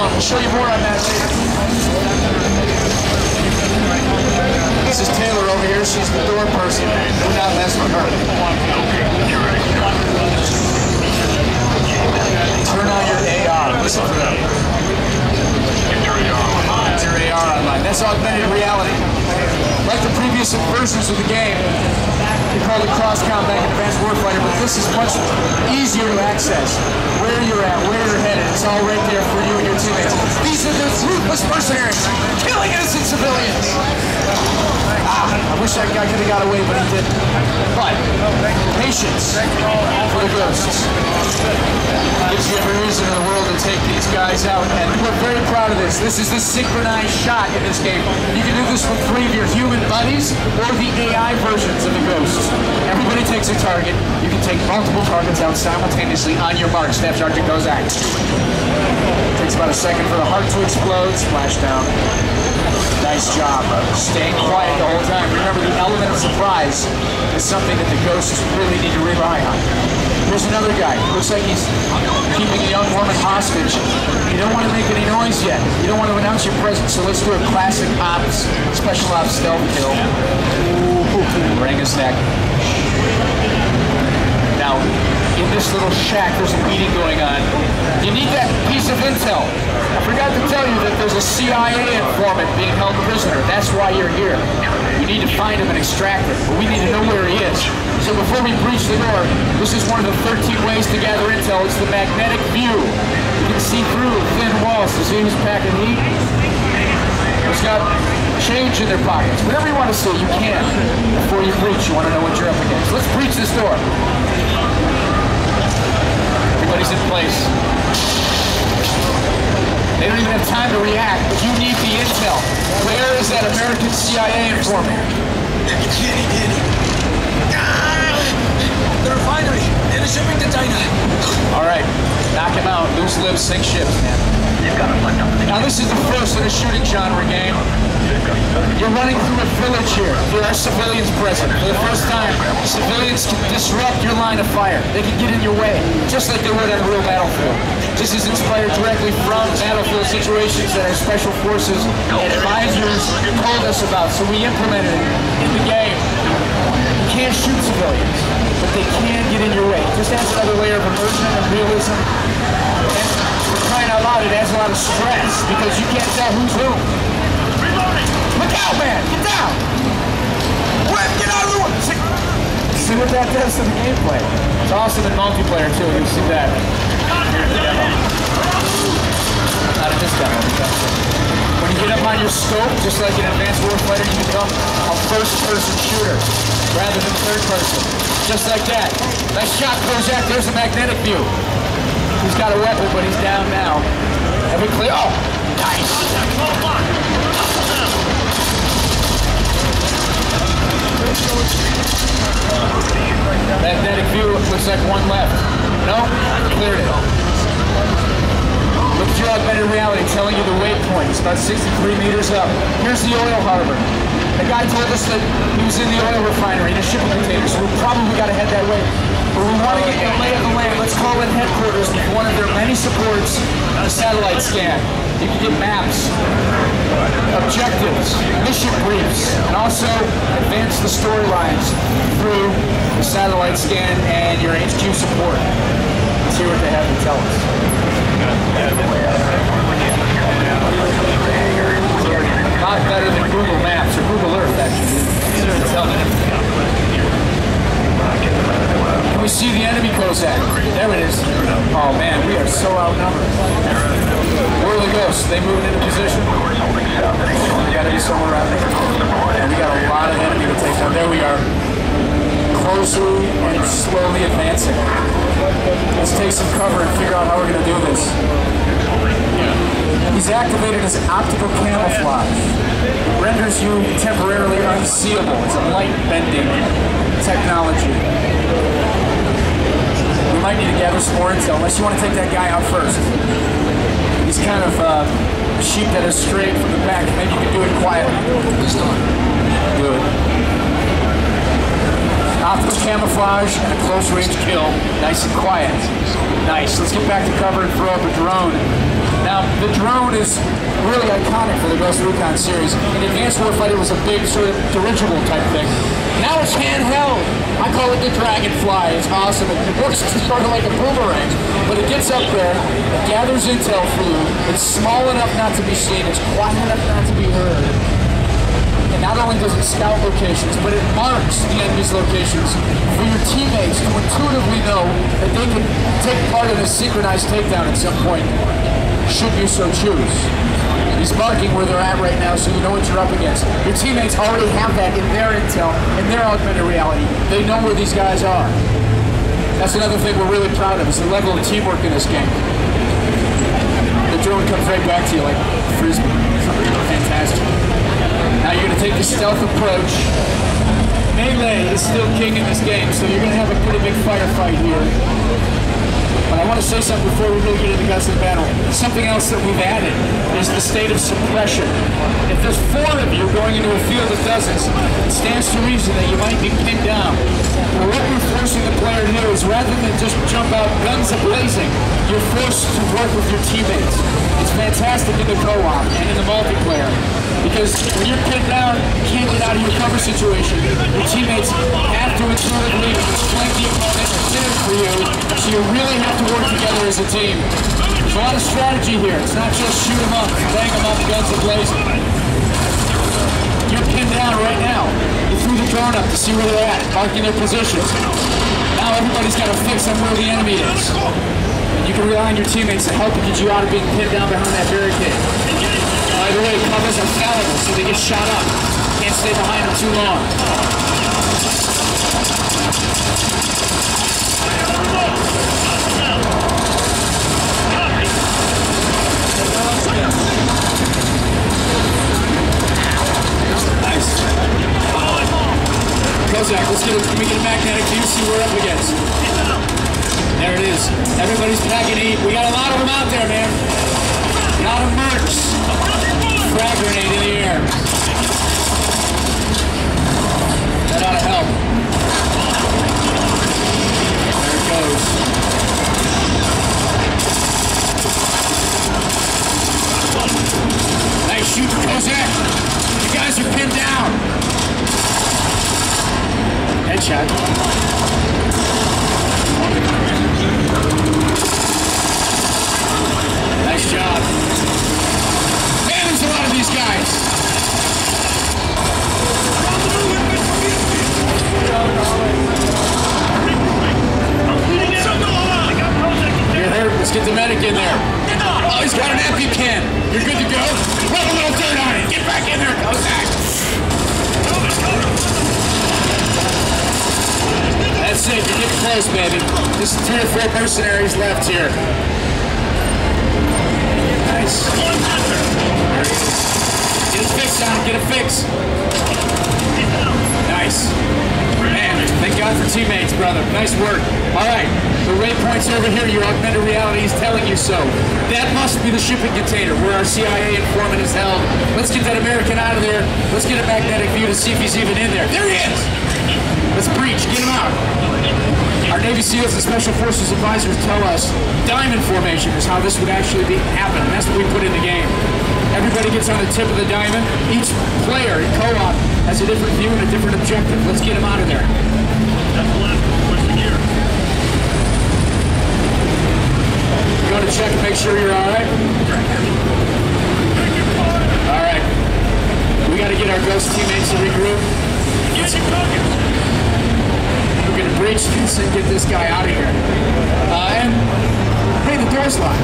drone. We'll show you more on that later. This is Taylor over here. She's the door person. Do not mess with her. Turn on your AR. Listen to that. Get your AR online. That's augmented reality. Like the previous versions of the game, we call it cross-combat advanced warfighter, but this is much easier to access. Where you're at, where you're headed, it's all right there for you and your teammates. These are the ruthless mercenaries, killing innocent civilians. I wish that guy could have got away, but he didn't. But, patience for the ghosts. Gives you every reason in the world to take these guys out, and we're very proud of this. This is the synchronized shot in this game. You can do this with 3 of your human buddies or the AI versions of the ghosts. Everybody takes a target. You can take multiple targets out simultaneously on your mark. Staff Sergeant Kozak. Takes about a second for the heart to explode. Splashdown. Nice job. Staying quiet the whole time. Remember, the element of surprise is something that the ghosts really need to rely on. Here's another guy. Looks like he's keeping a young woman hostage. You don't want to make any noise yet. You don't want to announce your presence, so let's do a classic ops, special ops stealth kill. Wring his neck. Now, in this little shack, there's a meeting going on. You need that piece of intel. I forgot to tell you that there's a CIA informant being held prisoner. That's why you're here. We need to find him and extract him, but we need to know where he is. So before we breach the door, this is one of the 13 ways to gather intel. It's the magnetic view. You can see through thin walls to see who's packing heat. Who's got change in their pockets. Whatever you want to see, you can. Before you breach, you want to know what you're up against. Let's breach this door. Everybody's in place. They don't even have time to react, but you need the intel. Where is that American CIA informant? The refinery, in a shipping container. All right, knock him out. Loose lips, sink ships, man. Now this is the first in a shooting genre game. You're running through a village here. There are civilians present. For the first time, civilians can disrupt your line of fire. They can get in your way, just like they would on a real battlefield. This is inspired directly from battlefield situations that our special forces advisors told us about, so we implemented it in the game. You can't shoot civilians, but they can get in your way. Just adds another layer of immersion and realism. And for crying out loud, it adds a lot of stress because you can't tell who's who. Look out, man! Get down! Whip, get out of the way! See what that does to the gameplay. It's awesome in multiplayer, too. You'll see that. Here in the demo. Not in this demo, but when you get up on your scope, just like in Advanced Warfighter, you become a first-person shooter rather than third-person. Just like that. Nice shot, Kozak. There's a magnetic view. He's got a weapon, but he's down now. Have we clear? Oh! Nice! Magnetic view looks like one left. No? Cleared it. Look at your augmented reality telling you the waypoint. It's about 63 meters up. Here's the oil harbor. The guy told us that he was in the oil refinery in a shipping container, so we probably got to head that way. But we want to get a lay of the land. Let's call in headquarters with one of their many supports on a satellite scan. You can get maps, objectives, mission briefs, and also advance the storylines through the satellite scan and your HQ support. Let's hear what they have to tell us. Not better than Google Maps or Google Earth, actually. Can we see the enemy, Kozak? There it is. Oh man, we are so outnumbered. Where are the ghosts? They moving into position? We gotta be somewhere around there. And we got a lot of enemy to take down. There we are. Closely and slowly advancing. Let's take some cover and figure out how we're gonna do this. He's activated his optical camouflage. It renders you temporarily unseeable. It's a light-bending technology. We might need to gather some more intel, unless you want to take that guy out first. He's kind of a sheep that is strayed from the back. Maybe you can do it quietly. Good. Optical camouflage and a close-range kill. Nice and quiet. Nice. Let's get back to cover and throw up a drone. Now, the drone is really iconic for the Ghost Recon series. In Advanced Warfighter, it was a big sort of dirigible type thing. Now it's handheld. I call it the Dragonfly. It's awesome. It works sort of like a boomerang, but it gets up there, it gathers intel for you. It's small enough not to be seen. It's quiet enough not to be heard. And not only does it scout locations, but it marks the enemy's locations for your teammates to intuitively know that they can take part in a synchronized takedown at some point, should you so choose. He's marking where they're at right now so you know what you're up against. Your teammates already have that in their intel, in their augmented reality. They know where these guys are. That's another thing we're really proud of, is the level of teamwork in this game. The drone comes right back to you like frisbee. Fantastic. Now you're going to take the stealth approach. Melee is still king in this game, so you're going to have a pretty big firefight here. But I want to say something before we really get into the guts of the battle. Something else that we've added is the state of suppression. If there's 4 of you going into a field of dozens, it stands to reason that you might be pinned down. Well, what we're forcing the player to do is, rather than just jump out guns a-blazing, you're forced to work with your teammates. It's fantastic in the co-op and in the multiplayer, because when you're pinned down, you can't get out of your cover situation. Your teammates have to intuitively flank the opponent and finish for you, so you really have to work together as a team. There's a lot of strategy here. It's not just shoot them up, bang them up, guns a-blazing. You're pinned down right now. You threw the drone up to see where they're at, marking their positions. Now everybody's got a fix on where the enemy is. And you can rely on your teammates to help get you out of being pinned down behind that barricade. By the way, covers are fallible, so they get shot up. Can't stay behind them too long. Nice. Kozak, let me get a magnetic view, see what we're up against. There it is. Everybody's packing heat. We got a lot of them out there, man. A lot of mercs. Frag grenade in the air. That ought to help. There it goes. Nice shoot, Kozak. You guys are pinned down. Headshot. Nice job. Man, there's a lot of these guys. You're hurt. Let's get the medic in there. Oh, he's got an EpiPen. You're good to go. Rub a little dirt on it. Get back in there, Kozak. That's it. You're getting close, baby. Just 3 or 4 mercenaries left here. Nice. Get a fix on it. Get a fix. Nice. Man, thank God for teammates, brother. Nice work. All right. The waypoint's over here. Your augmented reality is telling you so. That must be the shipping container where our CIA informant is held. Let's get that American out of there. Let's get a magnetic view to see if he's even in there. There he is. Let's breach. Get him out. Our Navy SEALs and Special Forces advisors tell us diamond formation is how this would actually happen. And that's what we put in the game. Everybody gets on the tip of the diamond. Each player in co-op has a different view and a different objective. Let's get him out of there. That's left. Push the gear. You want to check and make sure you're all right? All right. We got to get our ghost teammates to regroup. Get your focus. We're going to breach this and get this guy out of here. And, hey, the door's locked.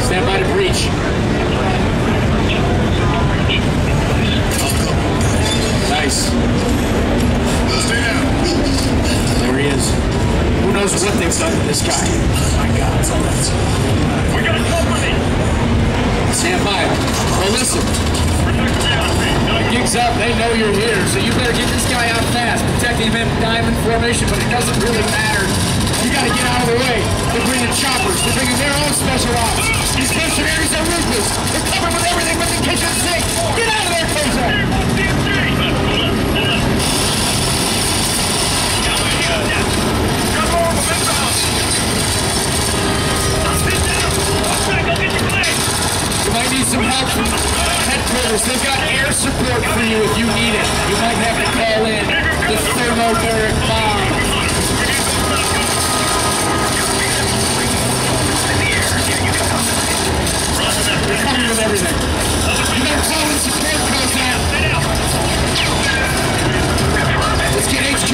Stand by to breach. Nice. Stay down. There he is. Who knows what they've done to this guy? Oh my God. We got company. Stand by. Well, listen. The gig's up. They know you're here, so you better get this guy out fast. Protecting him in diamond formation, but it doesn't really matter. You got to get out of the way. They're bringing choppers. They're bringing their own special ops. These mercenaries are ruthless. They're covered with everything but the kitchen sink. Get out of there, Kozak. Come on, help from headquarters. They've got air support for you if you need it. You might have to call in the thermobaric bomb. They're coming with everything. You gotta call in support calls now. Let's get HQ.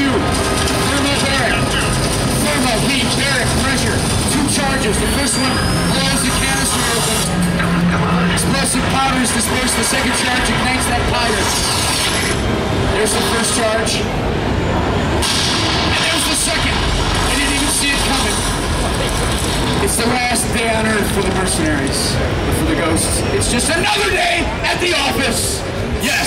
Thermobaric. Thermo, heat, barrack, pressure. 2 charges. The first one blows the canister open. Explosive powder is dispersed. The second charge ignites that powder. There's the first charge. And there's the second. I didn't even see it coming. It's the last day on Earth for the mercenaries. For the ghosts. It's just another day at the office. Yes.